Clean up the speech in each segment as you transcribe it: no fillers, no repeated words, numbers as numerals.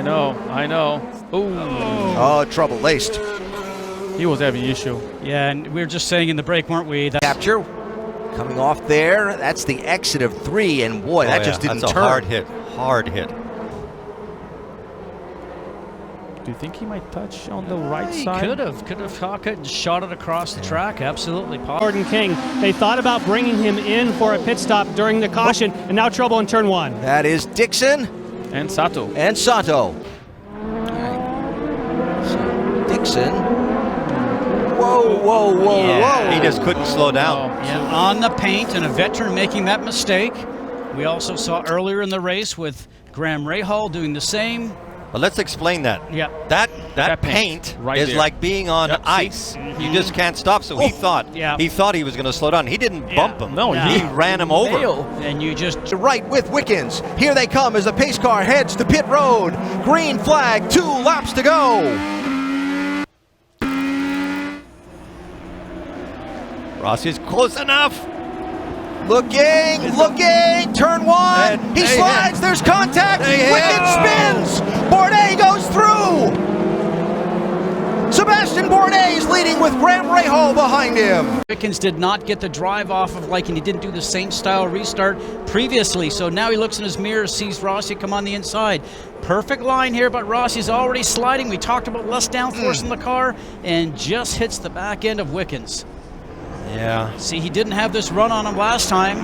I know. Ooh. Oh, trouble laced. He was having an issue. Yeah, and we were just saying in the break, weren't we? That Capture. Coming off there. That's the exit of 3, and boy, that just didn't That's turn. a hard hit. Hard hit. Do you think he might touch on the right side? Could have caught it and shot it across the track. Absolutely. Jordan King. They thought about bringing him in for a pit stop during the caution, and now trouble in turn 1. That is Dixon And Sato. and Sato. So Dixon. Whoa. He just couldn't slow down. Yeah, on the paint, and a veteran making that mistake. We also saw earlier in the race with Graham Rahal doing the same. But let's explain that. Yeah. That That paint paint right is there. like being on Yep, see? ice. You just can't stop. So he thought he was going to slow down. He didn't bump him. No, he ran him over. And you just To right with Wickens. Here they come as the pace car heads to pit road. Green flag, 2 laps to go. Rossi's close enough. Looking, turn 1. He slides, there's contact. Wickens spins. Bourdais goes through. Sebastian Bourdais is leading with Graham Rahal behind him. Wickens did not get the drive off of and he didn't do the same style restart previously. So now he looks in his mirror, sees Rossi come on the inside. Perfect line here, but Rossi's already sliding. We talked about less downforce in the car, and just hits the back end of Wickens. Yeah. See, he didn't have this run on him last time.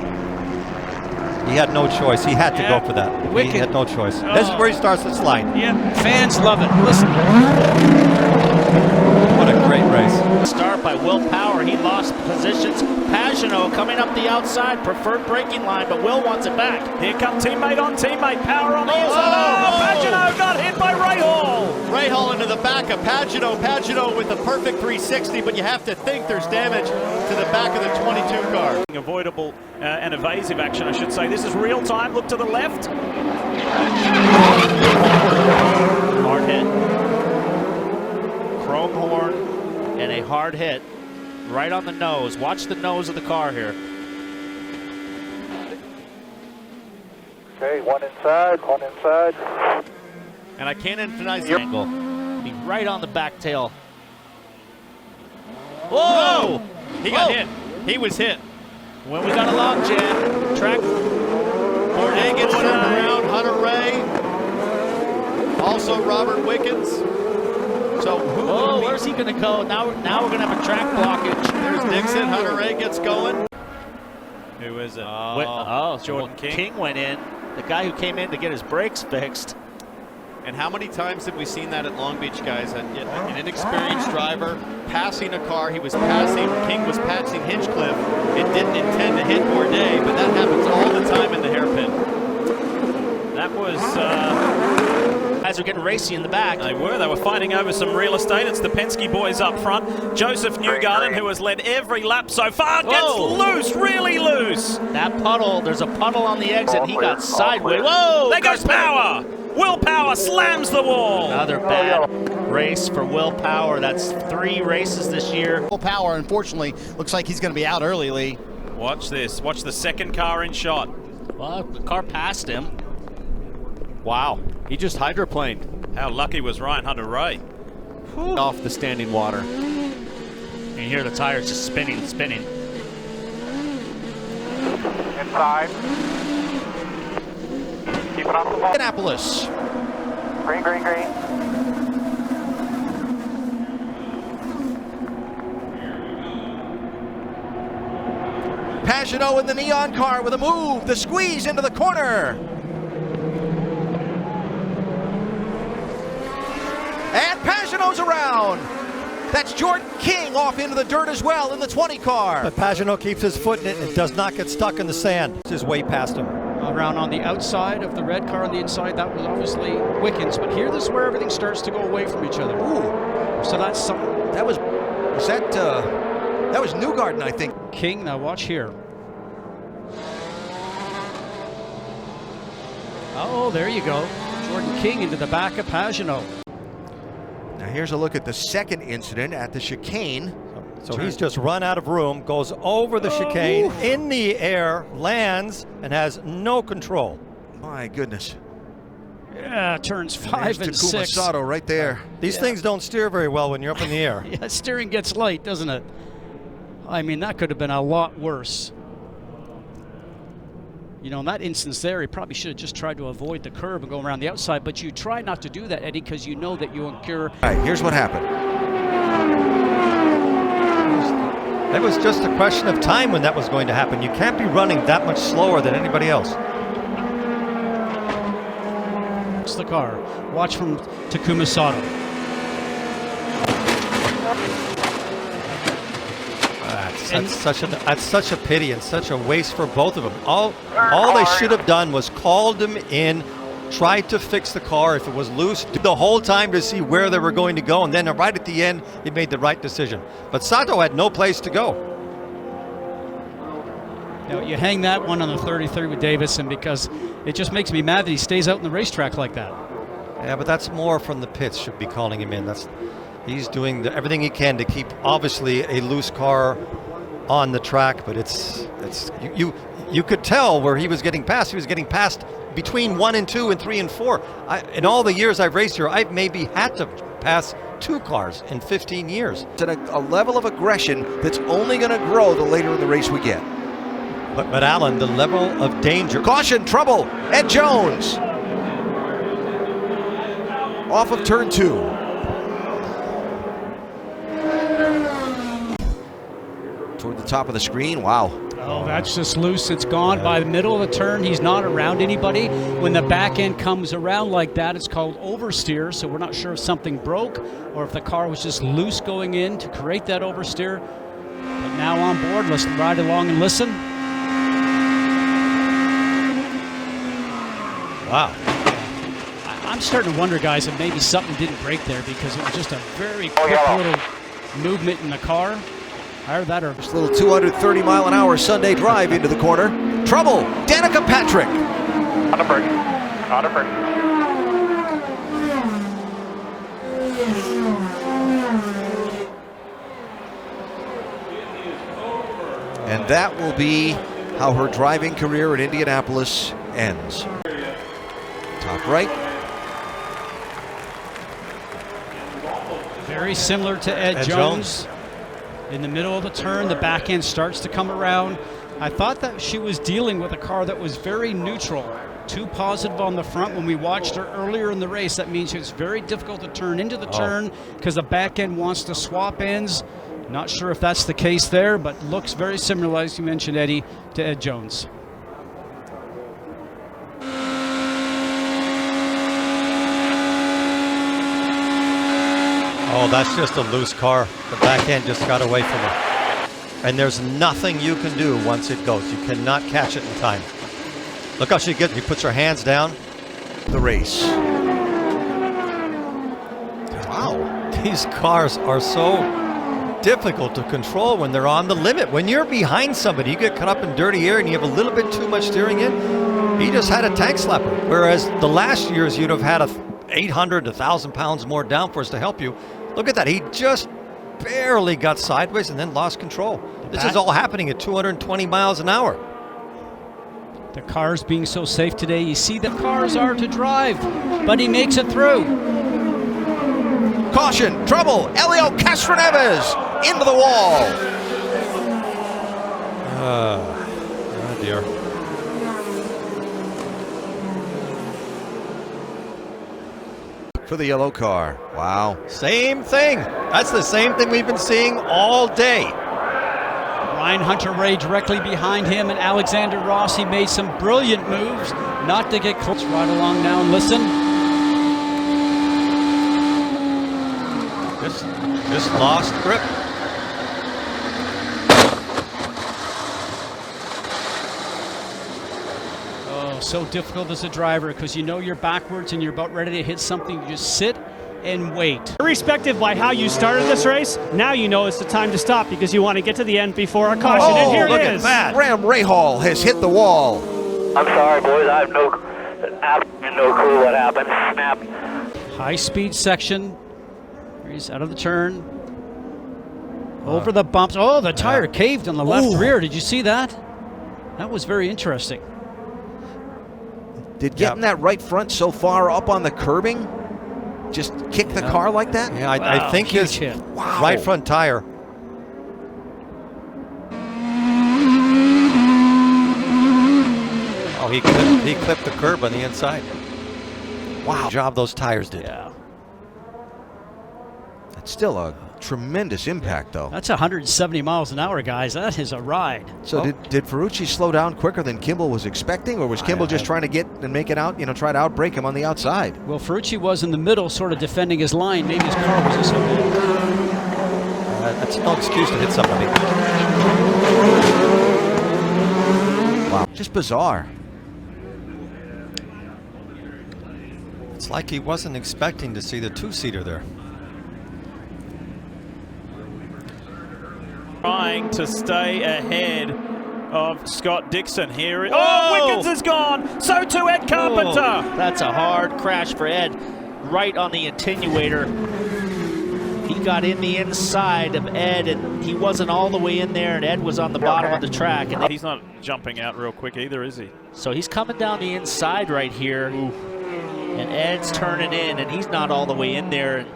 He had no choice. He had to go for that. Wickens. He had no choice. This is where he starts to slide. Yeah, fans love it. Listen. What a great race. Start by Will Power. He lost positions. Pagano coming up the outside. Preferred braking line, but Will wants it back. Here come teammate on teammate. Power on the inside. Pagano got hit by Rahal. Rahal into the back of Pagano. Pagano with a perfect 360, but you have to think there's damage to the back of the 22 car. Avoidable and evasive action, I should say. This is real time. Look to the left. Hard hit. Chrome horn and a hard hit right on the nose. Watch the nose of the car here. Okay, one inside. And I can't emphasize the angle. Be right on the back tail. Whoa! He got hit. He was hit. When we got a log jam, track. Bourdais gets turned around. Hunter Ray. Also Robert Wickens. So where's he going to go? Now we're going to have a track blockage. There's Dixon. Hunter Ray gets going. Who is it? Jordan King went in. The guy who came in to get his brakes fixed. And how many times have we seen that at Long Beach, guys? An inexperienced driver passing a car. King was passing Hinchcliffe. It didn't intend to hit Bourdais, but that happens all the time in the hairpin. That was... Guys are getting racy in the back. They were fighting over some real estate. It's the Penske boys up front. Joseph Newgarden, who has led every lap so far, gets loose, really loose. That puddle, there's a puddle on the exit. He got sideways. Whoa! There goes Power! Will Power slams the wall. Another bad race for Will Power. That's 3 races this year. Will Power, unfortunately, looks like he's going to be out early, Lee. Watch this. Watch the second car in shot. Well, the car passed him. Wow, he just hydroplaned. How lucky was Ryan Hunter-Ray? Off the standing water. You hear the tires just spinning. Inside. Keep it off the ball. Indianapolis. Green. Pagano in the neon car with a move. The squeeze into the corner. And Pagano's around. That's Jordan King off into the dirt as well in the 20 car. But Pagano keeps his foot in it and does not get stuck in the sand. It's his way past him. Around on the outside of the red car on the inside, that was obviously Wickens. But here, this is where everything starts to go away from each other. Ooh. So that's something. That was Newgarden, I think. King, now watch here. Oh, there you go. Jordan King into the back of Pagano. Now here's a look at the second incident at the chicane. So he's just run out of room, goes over the chicane, in the air, lands, and has no control. My goodness. Yeah, turns 5 There's and Takuma 6. Sato right there. These things don't steer very well when you're up in the air. Yeah, steering gets light, doesn't it? I mean, that could have been a lot worse. You know, in that instance there, he probably should have just tried to avoid the curb and go around the outside, but you try not to do that, Eddie, because you know that you incur... All right, here's what happened. It was just a question of time when that was going to happen. You can't be running that much slower than anybody else. It's the car. Watch from Takuma Sato. That's such a pity and such a waste for both of them. All they should have done was called him in, tried to fix the car if it was loose the whole time to see where they were going to go, and then right at the end he made the right decision. But Sato had no place to go. Now, you hang that one on the 33 with Davison because it just makes me mad that he stays out in the racetrack like that. Yeah, but that's more from the pits should be calling him in. He's doing everything he can to keep obviously a loose car on the track, but you could tell where he was getting past. He was getting past between 1 and 2 and 3 and 4. In all the years I've raced here, I've maybe had to pass 2 cars in 15 years. It's at a level of aggression that's only going to grow the later in the race we get. But Alan, the level of danger. Caution, trouble, Ed Jones. Off of turn 2. Toward the top of the screen, wow. Oh, that's just loose. It's gone by the middle of the turn. He's not around anybody. When the back end comes around like that, it's called oversteer. So we're not sure if something broke or if the car was just loose going in to create that oversteer. But now on board, let's ride along and listen. Wow. I'm starting to wonder, guys, if maybe something didn't break there because it was just a very quick little movement in the car. Either that or just a little 230-mile-an-hour Sunday drive into the corner. Trouble, Danica Patrick. On a break. On a break. And that will be how her driving career in Indianapolis ends. Top right. Very similar to Ed Jones. In the middle of the turn, the back end starts to come around. I thought that she was dealing with a car that was very neutral, too positive on the front. When we watched her earlier in the race, that means it's very difficult to turn into the turn because the back end wants to swap ends. Not sure if that's the case there, but looks very similar, as you mentioned, Eddie, to Ed Jones. Oh, that's just a loose car. The back end just got away from her. And there's nothing you can do once it goes. You cannot catch it in time. Look how she gets. He puts her hands down. The race. Wow. These cars are so difficult to control when they're on the limit. When you're behind somebody, you get caught up in dirty air and you have a little bit too much steering in. He just had a tank slapper. Whereas the last years, you'd have had 800 to 1,000 pounds more downforce to help you. Look at that. He just barely got sideways and then lost control. This is all happening at 220 miles an hour. The cars being so safe today, you see the cars are to drive, but he makes it through. Caution, trouble, Elio Castroneves into the wall. Oh dear. For the yellow car. Wow. Same thing. That's the same thing we've been seeing all day. Ryan Hunter-Reay directly behind him, and Alexander Rossi made some brilliant moves not to get close. Right along now and listen. Just lost grip. So difficult as a driver because you know you're backwards and you're about ready to hit something. You just sit and wait. Irrespective by how you started this race, now you know it's the time to stop because you want to get to the end before a caution. And here look it at is. that. Ram Rahal has hit the wall. I'm sorry, boys. I have no clue what happened. Snap. High-speed section. He's out of the turn. Over the bumps. Oh, the tire caved on the left rear. Did you see that? That was very interesting. Did getting that right front so far up on the curbing just kick the car like that? Yeah, I think his right front tire. Oh, he clipped the curb on the inside. Wow. Good job those tires did. Yeah. It's still a tremendous impact, though. That's 170 miles an hour, guys. That is a ride. So did Ferrucci slow down quicker than Kimball was expecting, or was Kimball just trying to get and make it out, try to outbrake him on the outside? Well, Ferrucci was in the middle, sort of defending his line. Maybe his car was just so big. That's no excuse to hit somebody. Wow, just bizarre. It's like he wasn't expecting to see the two-seater there. Trying to stay ahead of Scott Dixon here. Wickens is gone. So too Ed Carpenter. Oh, that's a hard crash for Ed. Right on the attenuator. He got in the inside of Ed, and he wasn't all the way in there, and Ed was on the bottom of the track. And he's not jumping out real quick either, is he? So he's coming down the inside right here. And Ed's turning in, and he's not all the way in there. And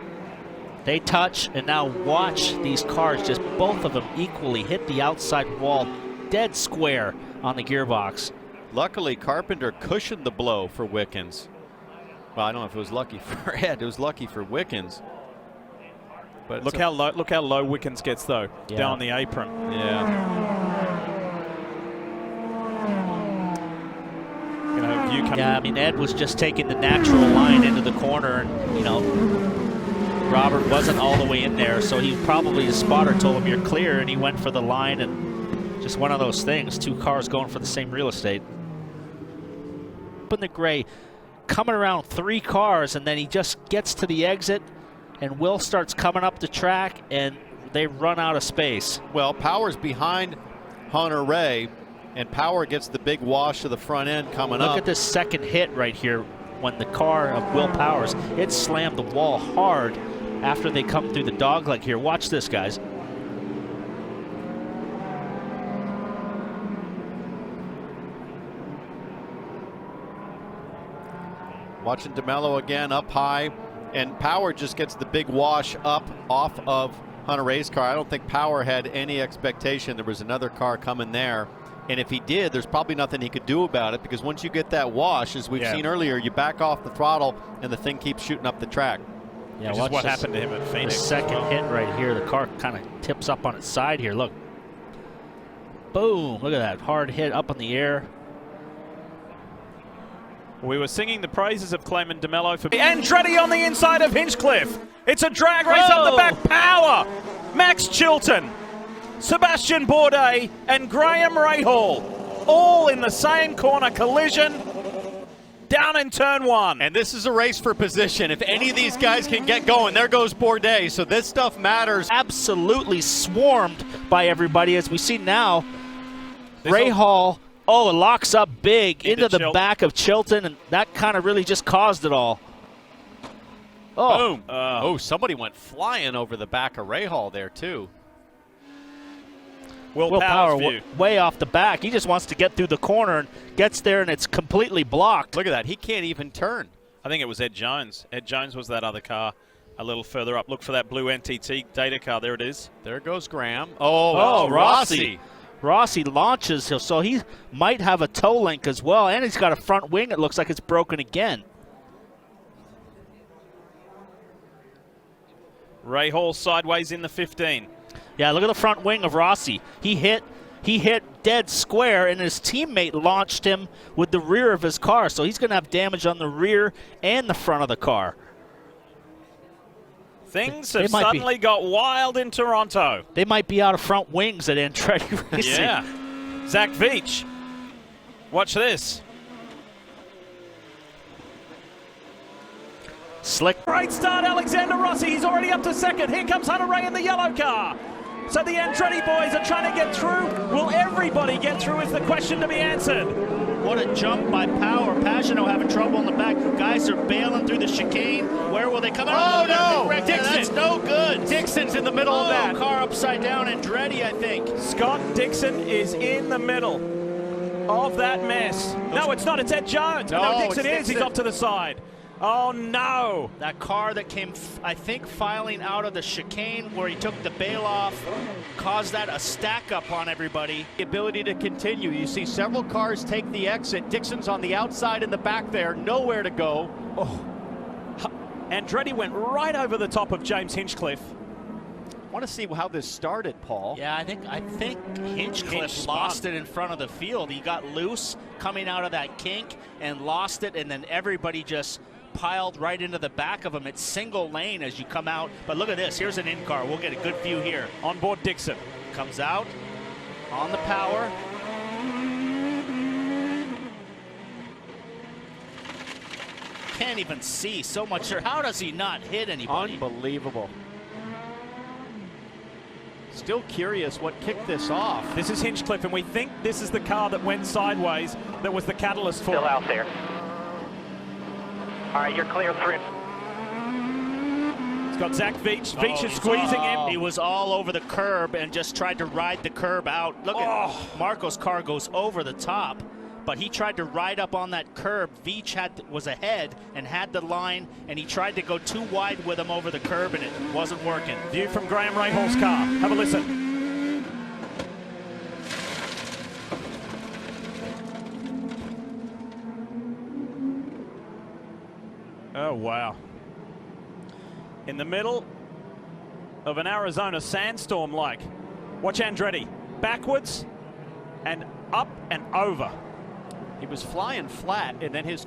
they touch, and now watch these cars, just both of them equally hit the outside wall dead square on the gearbox. Luckily, Carpenter cushioned the blow for Wickens. Well, I don't know if it was lucky for Ed. It was lucky for Wickens. But look how low Wickens gets, though, down on the apron. Yeah, I mean, Ed was just taking the natural line into the corner, and, Robert wasn't all the way in there, so he probably, the spotter told him, you're clear, and he went for the line, and just one of those things, two cars going for the same real estate. Up in the gray, coming around three cars, and then he just gets to the exit, and Will starts coming up the track, and they run out of space. Well, Power's behind Hunter Ray, and Power gets the big wash to the front end coming up. Look at this second hit right here when the car of Will Powers, it slammed the wall hard after they come through the dogleg here. Watch this, guys. Watching DeMello again up high, and Power just gets the big wash up off of Hunter Ray's car. I don't think Power had any expectation there was another car coming there. And if he did, there's probably nothing he could do about it, because once you get that wash, as we've seen earlier, you back off the throttle and the thing keeps shooting up the track. Yeah, which is what happened to him at Phoenix. The second hit right here, the car kind of tips up on its side here. Look. Boom. Look at that. Hard hit up in the air. We were singing the praises of Clayman DeMello for Andretti on the inside of Hinchcliffe. It's a drag race up the back. Power. Max Chilton, Sebastian Bourdais, and Graham Rahal, all in the same corner collision down in turn one. And this is a race for position. If any of these guys can get going, there goes Bourdais. So this stuff matters. Absolutely swarmed by everybody, as we see now. Rahal, it locks up big into the back of Chilton, and that kind of really just caused it all. Boom. Somebody went flying over the back of Rahal there, too. Will Power way off the back. He just wants to get through the corner and gets there, and it's completely blocked. Look at that. He can't even turn. I think it was Ed Jones. Ed Jones was that other car a little further up. Look for that blue NTT data car. There it is. There goes Graham. Rossi. Rossi launches, so he might have a toe link as well, and he's got a front wing. It looks like it's broken again. Rahal sideways in the 15. Yeah, look at the front wing of Rossi. He hit dead square, and his teammate launched him with the rear of his car, so he's going to have damage on the rear and the front of the car. Things have suddenly got wild in Toronto. They might be out of front wings at Andretti Racing. Yeah. Zach Veach. Watch this. Slick. Great start, Alexander Rossi. He's already up to second. Here comes Hunter Ray in the yellow car. So the Andretti boys are trying to get through. Will everybody get through is the question to be answered. What a jump by Power. Pagano having trouble in the back. Guys are bailing through the chicane. Where will they come out? Oh, no. Dixon. That's no good. Dixon's in the middle of that. Car upside down. Andretti, I think. Scott Dixon is in the middle. of that mess. No, it's not. It's Ed Jones. No, Dixon is. He's off to the side. Oh, no. That car that came, I think, filing out of the chicane where he took the bail off, caused that a stack up on everybody. The ability to continue. You see several cars take the exit. Dixon's on the outside in the back there, nowhere to go. Oh. Andretti went right over the top of James Hinchcliffe. I want to see how this started, Paul. Yeah, I think Hinchcliffe lost it in front of the field. He got loose coming out of that kink and lost it, and then everybody just piled right into the back of him. It's single lane as you come out. But look at this. Here's an in-car. We'll get a good view here. On board Dixon. Comes out on the power. Can't even see so much. How does he not hit anybody? Unbelievable. Still curious what kicked this off. This is Hinchcliffe, and we think this is the car that went sideways that was the catalyst for Still it. out there. All right, you're clear through. It's got Zach Veach. Veach is squeezing him. He was all over the curb and just tried to ride the curb out. Look at Marco's car goes over the top, but he tried to ride up on that curb. Veach was ahead and had the line, and he tried to go too wide with him over the curb, and it wasn't working. View from Graham Rahall's car. Have a listen. Oh, wow. In the middle of an Arizona sandstorm like. Watch Andretti. Backwards and up and over. He was flying flat, and then his